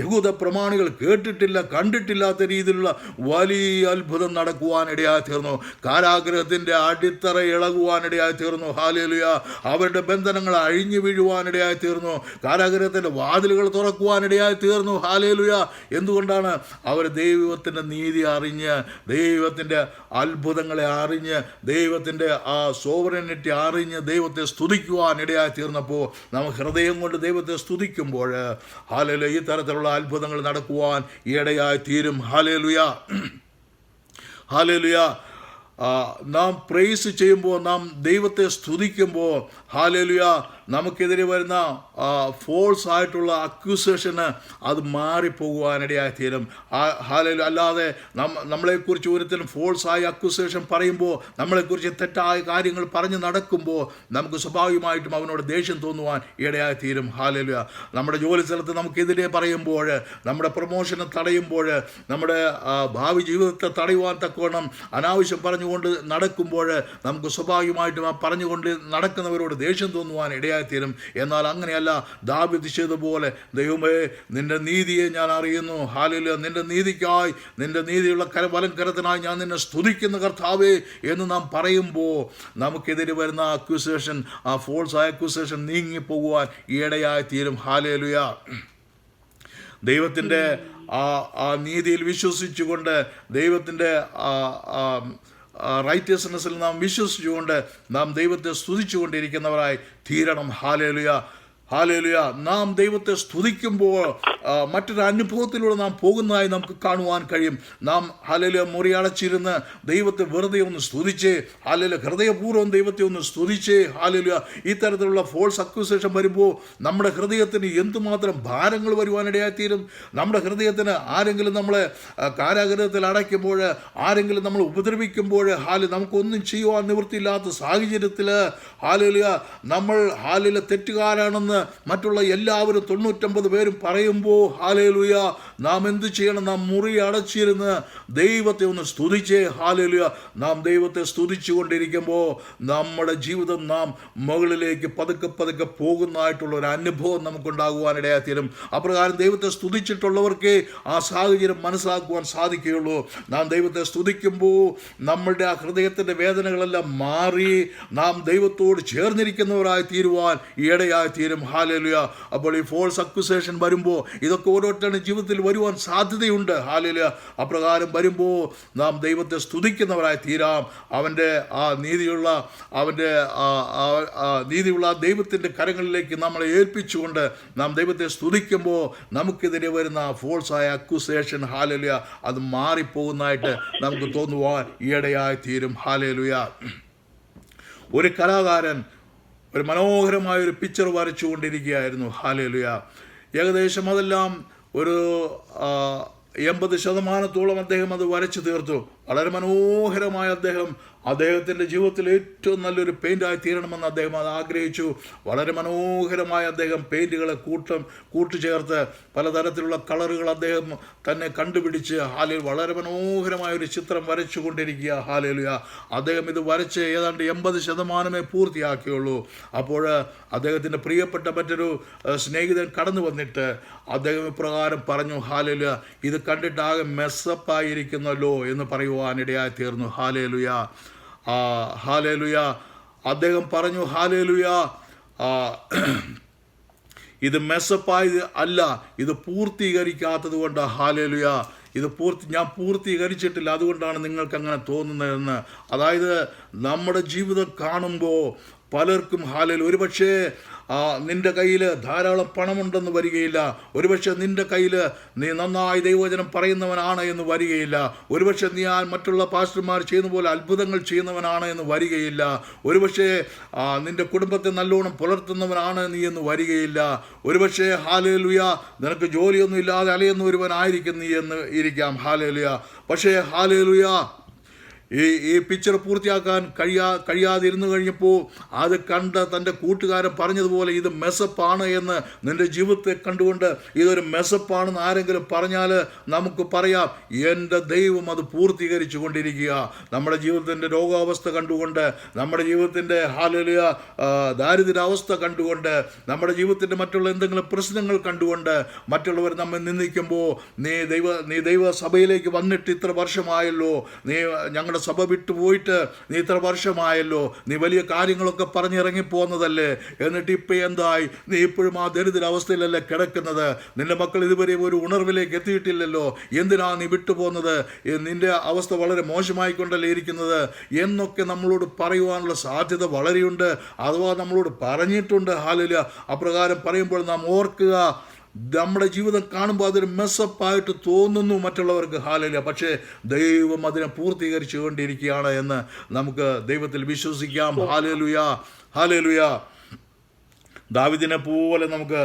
യഹൂദ പ്രമാണികൾ കേട്ടിട്ടില്ല, കണ്ടിട്ടില്ലാത്ത രീതിയിലുള്ള വലിയ അത്ഭുതം നടക്കുവാനിടയായി തീർന്നു. കാരാഗൃഹത്തിൻ്റെ അടിത്തറ ഇളകുവാനിടയായി തീർന്നു. ഹല്ലേലൂയ. അവരുടെ ബന്ധനങ്ങൾ അഴിഞ്ഞു വീഴുവാനിടയായി തീർന്നു. കാരാഗൃഹത്തിൻ്റെ വാതിലുകൾ തുറക്കുവാനിടയായി തീർന്നു. ഹല്ലേലൂയ. എന്തുകൊണ്ടാണ്? അവർ ദൈവത്തിൻ്റെ നീതി അറിഞ്ഞ്, ദൈവത്തിൻ്റെ അത്ഭുതങ്ങളെ അറിഞ്ഞ്, ദൈവത്തിൻ്റെ ആ സോവറിനിറ്റി അറിഞ്ഞ് ദൈവത്തെ സ്തുതിക്കുവാനിടയായി തീർന്നപ്പോൾ നമ്മൾ ഹൃദയം കൊണ്ട് ദൈവത്തെ സ്തുതിക്കുമ്പോൾ ഹല്ലേലൂയ ഈ തരത്തിലുള്ള അത്ഭുതങ്ങൾ നടക്കുവാൻ ഇടയായി തീരും. ഹല്ലേലൂയ. ഹല്ലേലൂയ. നാം പ്രൈസ് ചെയ്യുമ്പോൾ, നാം ദൈവത്തെ സ്തുതിക്കുമ്പോൾ ഹല്ലേലൂയ നമുക്കെതിരെ വരുന്ന ഫോൾസ് ആയിട്ടുള്ള അക്യൂസേഷന് അത് മാറിപ്പോകുവാനിടയായി തീരും. ഹല്ലേലൂയ. അല്ലാതെ നമ്മളെക്കുറിച്ച് ഒരുത്തരും ഫോൾസായ അക്യൂസേഷൻ പറയുമ്പോൾ, നമ്മളെക്കുറിച്ച് തെറ്റായ കാര്യങ്ങൾ പറഞ്ഞ് നടക്കുമ്പോൾ നമുക്ക് സ്വാഭാവികമായിട്ടും അവനോട് ദേഷ്യം തോന്നുവാൻ ഇടയായി തീരും. ഹല്ലേലൂയ. നമ്മുടെ ജോലി സ്ഥലത്ത് നമുക്കെതിരെ പറയുമ്പോൾ, നമ്മുടെ പ്രൊമോഷനെ തടയുമ്പോൾ, നമ്മുടെ ഭാവി ജീവിതത്തെ തടയുവാൻ തക്കവണ്ണം അനാവശ്യം പറഞ്ഞുകൊണ്ട് നടക്കുമ്പോൾ നമുക്ക് സ്വാഭാവികമായിട്ടും ആ പറഞ്ഞുകൊണ്ട് നടക്കുന്നവരോട് ദേഷ്യം തോന്നുവാൻ ഇടയായി തീരും. എന്നാൽ അങ്ങനെയല്ല. ദാവീദ് ചെയ്തതുപോലെ, ദൈവമേ നിന്റെ നീതിയെ ഞാൻ അറിയുന്നു. ഹല്ലേലൂയ. നിന്റെ നീതിക്കായി, നിന്റെ നീതിയുള്ള വലം കരത്തിനായി ഞാൻ നിന്നെ സ്തുതിക്കുന്ന കർത്താവേ എന്ന് നാം പറയുമ്പോൾ നമുക്കെതിരെ വരുന്ന അക്യൂസേഷൻ, ആ ഫോൾസ് ആയ അക്യൂസേഷൻ നീങ്ങിപ്പോകുവാൻ ഇടയായി തീരും. ഹല്ലേലൂയ. ദൈവത്തിൻ്റെ ആ നീതിയിൽ വിശ്വസിച്ചുകൊണ്ട്, ദൈവത്തിൻ്റെ റൈറ്റസ്നെസ്സിൽ നാം വിശ്വസിച്ചുകൊണ്ട് നാം ദൈവത്തെ സ്തുതിച്ചുകൊണ്ടിരിക്കുന്നവരായി തീരണം. Hallelujah, hallelujah. നാം ദൈവത്തെ സ്തുതിക്കുമ്പോൾ മറ്റൊരു അനുഭവത്തിലൂടെ നാം പോകുന്നതായി നമുക്ക് കാണുവാൻ കഴിയും. നാം ഹല്ലേലൂയ മുറിയടച്ചിരുന്ന് ദൈവത്തെ വെറുതെ ഒന്ന് സ്തുതിച്ച്, ഹല്ലേലൂയ ഹൃദയപൂർവ്വം ദൈവത്തെ ഒന്ന് സ്തുതിച്ച്, ഹല്ലേലൂയ ഇത്തരത്തിലുള്ള ഫോൾസ് അക്യൂസേഷൻ വരുമ്പോൾ നമ്മുടെ ഹൃദയത്തിന് എന്തുമാത്രം ഭാരങ്ങൾ വരുവാനിടയായിത്തീരും. നമ്മുടെ ഹൃദയത്തിന് ആരെങ്കിലും നമ്മളെ കാരാഗൃഹത്തിൽ അടയ്ക്കുമ്പോൾ, ആരെങ്കിലും നമ്മൾ ഉപദ്രവിക്കുമ്പോൾ, നമുക്കൊന്നും ചെയ്യുവാൻ നിവൃത്തിയില്ലാത്ത സാഹചര്യത്തിൽ ഹല്ലേലൂയ നമ്മൾ ഹല്ലേലൂയ തെറ്റുകാരാണെന്ന് മറ്റുള്ള എല്ലാവരും 99 പേരും പറയുമ്പോൾ ഹല്ലേലൂയ നാം എന്ത് ചെയ്യണം? നാം മുറി അടച്ചിരുന്ന് ദൈവത്തെ ഒന്ന് സ്തുതിച്ച്, ഹല്ലേലൂയ നാം ദൈവത്തെ സ്തുതിച്ചു കൊണ്ടിരിക്കുമ്പോൾ നമ്മുടെ ജീവിതം നാം മുകളിലേക്ക് പതുക്കെ പതുക്കെ പോകുന്നതായിട്ടുള്ള ഒരു അനുഭവം നമുക്കുണ്ടാകുവാനിടയായിത്തീരും. അപ്രകാരം ദൈവത്തെ സ്തുതിച്ചിട്ടുള്ളവർക്ക് ആ സാഹചര്യം മനസ്സിലാക്കുവാൻ സാധിക്കുകയുള്ളൂ. നാം ദൈവത്തെ സ്തുതിക്കുമ്പോൾ നമ്മളുടെ ആ ഹൃദയത്തിൻ്റെ വേദനകളെല്ലാം മാറി നാം ദൈവത്തോട് ചേർന്നിരിക്കുന്നവരായി തീരുവാൻ ഇടയായി തീരും. ഹല്ലേലൂയ. അപ്പോൾ ഈ ഫോൾസ് അക്യൂസേഷൻ വരുമ്പോൾ ഇതൊക്കെ ഓരോരുത്തരുടെ ജീവിതത്തിൽ വരുവാൻ സാധ്യതയുണ്ട്. ഹല്ലേലൂയ. അപ്രകാരം വരുമ്പോൾ നാം ദൈവത്തെ സ്തുതിക്കുന്നവരായി തീരാം. അവൻ്റെ ആ നീതിയുള്ള ദൈവത്തിൻ്റെ കരങ്ങളിലേക്ക് നമ്മളെ ഏൽപ്പിച്ചുകൊണ്ട് നാം ദൈവത്തെ സ്തുതിക്കുമ്പോൾ നമുക്കെതിരെ വരുന്ന ഫോൾസായ അക്യൂസേഷൻ ഹല്ലേലൂയ അത് മാറിപ്പോകുന്നതായിട്ട് നമുക്ക് തോന്നുവാൻ ഇടയായി തീരും. ഹല്ലേലൂയ. ഒരു കലാകാരൻ ഒരു മനോഹരമായൊരു പിക്ചർ വരച്ചുകൊണ്ടിരിക്കുകയായിരുന്നു. ഹല്ലേലൂയ. ഏകദേശം അതെല്ലാം ഒരു 80% അദ്ദേഹം അത് വരച്ചു തീർത്തു. വളരെ മനോഹരമായ അദ്ദേഹത്തിൻ്റെ ജീവിതത്തിൽ ഏറ്റവും നല്ലൊരു പെയിൻ്റായി തീരണമെന്ന് അദ്ദേഹം അത് ആഗ്രഹിച്ചു. വളരെ മനോഹരമായ അദ്ദേഹം പെയിൻറ്റുകളെ കൂട്ടുചേർത്ത് പലതരത്തിലുള്ള കളറുകൾ അദ്ദേഹം തന്നെ കണ്ടുപിടിച്ച് വളരെ മനോഹരമായൊരു ചിത്രം വരച്ചു കൊണ്ടിരിക്കുക. ഹല്ലേലൂയ. അദ്ദേഹം ഇത് വരച്ച് ഏതാണ്ട് 80% പൂർത്തിയാക്കിയുള്ളൂ. അപ്പോൾ അദ്ദേഹത്തിൻ്റെ പ്രിയപ്പെട്ട മറ്റൊരു സ്നേഹിതൻ കടന്നു വന്നിട്ട് അദ്ദേഹം ഇപ്രകാരം പറഞ്ഞു, ഹല്ലേലൂയ ഇത് കണ്ടിട്ടാകെ മെസ്സപ്പായിരിക്കുന്നല്ലോ എന്ന് പറയുവാനിടയായി തീർന്നു. ഹല്ലേലൂയ. ഹല്ലേലൂയ. അദ്ദേഹം പറഞ്ഞു, ഹല്ലേലൂയ ഇത് മെസ്സപ്പായത് അല്ല, ഇത് പൂർത്തീകരിക്കാത്തത് കൊണ്ട്. ഹല്ലേലൂയ. ഇത് ഞാൻ പൂർത്തീകരിച്ചിട്ടില്ല, അതുകൊണ്ടാണ് നിങ്ങൾക്ക് അങ്ങനെ തോന്നുന്നതെന്ന്. അതായത് നമ്മുടെ ജീവിതം കാണുമ്പോൾ പലർക്കും ഹല്ലേലൂയ ഒരുപക്ഷേ നിൻ്റെ കയ്യിൽ ധാരാളം പണമുണ്ടെന്ന് വരികയില്ല. ഒരുപക്ഷെ നിൻ്റെ കയ്യിൽ നീ നന്നായി ദൈവവചനം പറയുന്നവനാണ് എന്ന് വരികയില്ല. ഒരുപക്ഷെ നീ മറ്റുള്ള പാസ്റ്റർമാർ ചെയ്യുന്ന പോലെ അത്ഭുതങ്ങൾ ചെയ്യുന്നവനാണ് എന്ന് വരികയില്ല. ഒരുപക്ഷെ നിൻ്റെ കുടുംബത്തെ നല്ലോണം പുലർത്തുന്നവനാണ് നീ എന്ന് വരികയില്ല. ഒരുപക്ഷെ ഹല്ലേലൂയ നിനക്ക് ജോലിയൊന്നും ഇല്ലാതെ അലയുന്ന ഒരുവനായിരിക്കും നീ എന്ന് ഇരിക്കാം. ഹല്ലേലൂയ. പക്ഷേ ഹല്ലേലൂയ ഈ പിക്ചർ പൂർത്തിയാക്കാൻ കഴിയാതിരുന്നു കഴിഞ്ഞപ്പോൾ അത് കണ്ട തൻ്റെ കൂട്ടുകാരൻ പറഞ്ഞതുപോലെ ഇത് മെസ്സപ്പാണ് എന്ന് നിൻ്റെ ജീവിതത്തെ കണ്ടുകൊണ്ട് ഇതൊരു മെസ്സപ്പാണെന്ന് ആരെങ്കിലും പറഞ്ഞാൽ നമുക്ക് പറയാം, എൻ്റെ ദൈവം അത് പൂർത്തീകരിച്ചു കൊണ്ടിരിക്കുക. നമ്മുടെ ജീവിതത്തിൻ്റെ രോഗാവസ്ഥ കണ്ടുകൊണ്ട്, നമ്മുടെ ജീവിതത്തിൻ്റെ ഹല്ലേലൂയ ദാരിദ്ര്യാവസ്ഥ കണ്ടുകൊണ്ട്, നമ്മുടെ ജീവിതത്തിൻ്റെ മറ്റുള്ള എന്തെങ്കിലും പ്രശ്നങ്ങൾ കണ്ടുകൊണ്ട് മറ്റുള്ളവർ നമ്മെ നിന്ദിക്കുമ്പോൾ നീ ദൈവസഭയിലേക്ക് വന്നിട്ട് ഇത്ര വർഷമായല്ലോ, നീ ഞങ്ങളുടെ സഭ വിട്ടുപോയിട്ട് നീ ഇത്ര വർഷമായല്ലോ, നീ വലിയ കാര്യങ്ങളൊക്കെ പറഞ്ഞിറങ്ങിപ്പോന്നതല്ലേ, എന്നിട്ട് ഇപ്പം എന്തായി? നീ ഇപ്പോഴും ആ ദരിദ്രാവസ്ഥയിലല്ലേ കിടക്കുന്നത്? നിന്റെ മക്കൾ ഇതുവരെ ഒരു ഉണർവിലേക്ക് എത്തിയിട്ടില്ലല്ലോ, എന്തിനാ നീ വിട്ടുപോകുന്നത്? നിന്റെ അവസ്ഥ വളരെ മോശമായിക്കൊണ്ടല്ലേ ഇരിക്കുന്നത് എന്നൊക്കെ നമ്മളോട് പറയുവാനുള്ള സാധ്യത വളരെയുണ്ട്. അഥവാ നമ്മളോട് പറഞ്ഞിട്ടുണ്ട്. ഹല്ലേലൂയ. അപ്രകാരം പറയുമ്പോൾ നാം ഓർക്കുക, നമ്മുടെ ജീവിതം കാണുമ്പോൾ അതൊരു മെസ്സപ്പായിട്ട് തോന്നുന്നു മറ്റുള്ളവർക്ക്. ഹല്ലേലൂയ. പക്ഷേ ദൈവം അതിനെ പൂർത്തീകരിച്ചു കൊണ്ടിരിക്കുകയാണ് എന്ന് നമുക്ക് ദൈവത്തിൽ വിശ്വസിക്കാം. ഹല്ലേലൂയ. ഹല്ലേലൂയ. ദാവീദിനെ പോലെ നമുക്ക്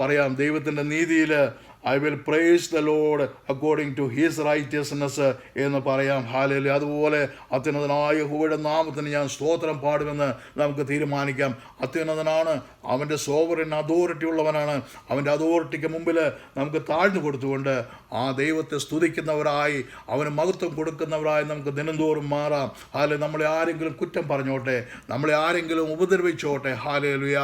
പറയാം, ദൈവത്തിൻ്റെ നീതിയിൽ I will praise the Lord according to his righteousness എന്ന് പറയാം. ഹല്ലേലൂയ. അതുപോലെ അത്യുന്നതനായ യഹോവയുടെ നാമത്തിന് ഞാൻ സ്തോത്രം പാടുമെന്ന് നമുക്ക് തീരുമാനിക്കാം. അത്യുന്നതനാണ്, അവൻ്റെ സോവറിൻ അതോറിറ്റി ഉള്ളവനാണ്. അവൻ്റെ അതോറിറ്റിക്ക് മുമ്പിൽ നമുക്ക് താഴ്ന്നു കൊടുത്തുകൊണ്ട് ആ ദൈവത്തെ സ്തുതിക്കുന്നവരായി, അവന് മഹത്വം കൊടുക്കുന്നവരായി നമുക്ക് ദിനംതോറും മാറാം. ഹല്ലേലൂയ. നമ്മളെ ആരെങ്കിലും കുറ്റം പറഞ്ഞോട്ടെ, നമ്മളെ ആരെങ്കിലും ഉപദ്രവിച്ചോട്ടെ, ഹല്ലേലൂയ,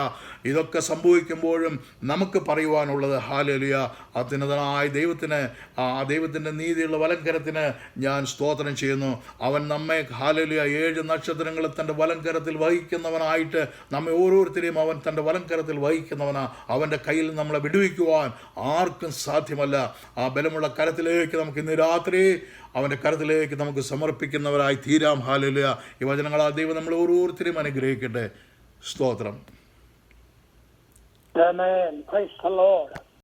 ഇതൊക്കെ സംഭവിക്കുമ്പോഴും നമുക്ക് പറയുവാനുള്ളത് ഹല്ലേലൂയ, അത്യുന്നതനായ ദൈവത്തിന്, ആ ദൈവത്തിൻ്റെ നീതിയുള്ള വലങ്കരത്തിന് ഞാൻ സ്തോത്രം ചെയ്യുന്നു. അവൻ നമ്മെ ഹല്ലേലൂയ 7 നക്ഷത്രങ്ങൾ തൻ്റെ വലങ്കരത്തിൽ വഹിക്കുന്നവനായിട്ട് നമ്മെ ഓരോരുത്തരെയും അവൻ തൻ്റെ വലങ്കരത്തിൽ വഹിക്കുന്നവനാ. അവൻ്റെ കയ്യിൽ നമ്മളെ വിടുവിക്കുവാൻ ആർക്കും സാധ്യമല്ല. ആ ബലമുള്ള കരത്തിലേക്ക് നമുക്ക് ഇന്ന് രാത്രി അവൻ്റെ കരത്തിലേക്ക് നമുക്ക് സമർപ്പിക്കുന്നവരായി തീരാം. ഹല്ലേലൂയ. ഈ വചനങ്ങളാൽ ദൈവം നമ്മൾ ഓരോരുത്തരെയും അനുഗ്രഹിക്കട്ടെ. സ്തോത്രം. Amen. Praise the Lord.